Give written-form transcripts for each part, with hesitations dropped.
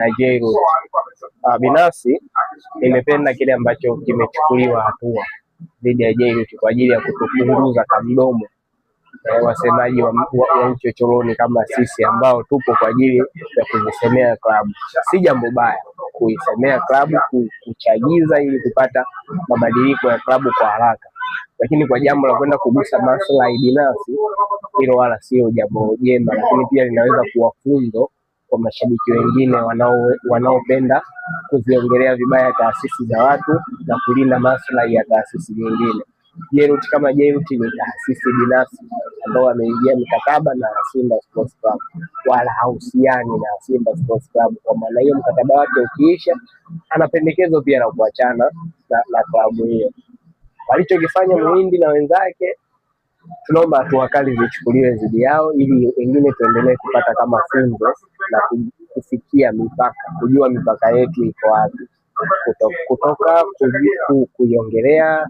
na Jairut. Binafsi nimependa kile ambacho kimechukuliwa hatua dhidi ya Jairut kwa ajili ya kutupunguza kamdomo wasemaji wa uchochoroni kama sisi ambao tupo kwa ajili ya kuzisemea klabu. Si jambo baya kuisemea klabu, kuchagiza ili kupata mabadiliko ya klabu kwa haraka, lakini kwa jambo la kwenda kugusa maslahi binafsi, hilo wala sio jambo jema, lakini pia linaweza kuwa funzo kwa mashabiki wengine wanaopenda kuziongelea vibaya taasisi za watu na kulinda maslahi ya taasisi nyingine. Jairut kama Jairut ni taasisi binafsi ambao ameingia mikataba na Simba Sports Club, wala hauhusiani na Simba Sports Club. Kwa maana hiyo mkataba wake ukiisha, ana pendekezo pia la kuachana na klabu hiyo. Walichokifanya Muhindi na wenzake, tunaomba hatua kali zichukuliwe dhidi yao, ili wengine tuendelee kupata kama funzo na kufikia mipaka, kujua mipaka yetu iko wapi, kutoka kuiongelea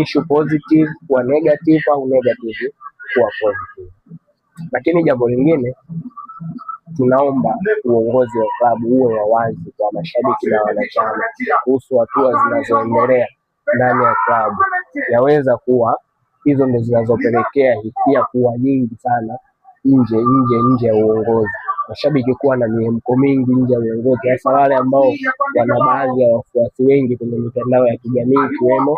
issue positive kuwa negative au negative kuwa positive. Lakini jambo lingine, tunaomba uongozi wa klabu uwe wa wazi kwa mashabiki na wanachama kuhusu hatua zinazoendelea ndani ya klabu. Yaweza kuwa hizo ndizo zinazopelekea hisia kuwa nyingi sana nje ya uongozi, mashabiki kuwa na mihemko mingi nje ya uongozi, hasa wale ambao wana baadhi ya wafuasi wengi kwenye mitandao ya kijamii ikiwemo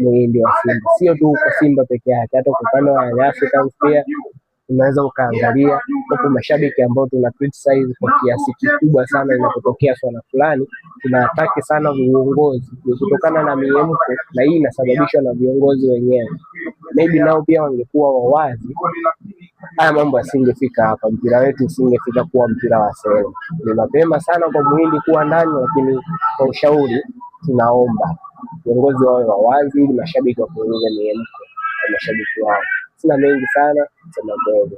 Muhindi wa Simba. Sio tu kwa Simba peke yake, hata kwa upande wa Young Africans pia unaweza ukaangalia huko mashabiki ambao tuna criticize kwa kiasi kikubwa sana inapotokea swala fulani, tunataka sana uongozi kutokana na mihemko, na hii inasababishwa na viongozi wenyewe. Maybe nao pia wangekuwa wawazi, haya mambo yasingefika hapa, mpira wetu usingefika kuwa mpira wa sehemu. Ni mapema sana kwa Muhindi kuwa ndani, lakini kwa ushauri tunaomba viongozi wawe wawazi ili mashabiki wapunguze mihemko kwa mashabiki wao. Sina mengi sana, sema kweli.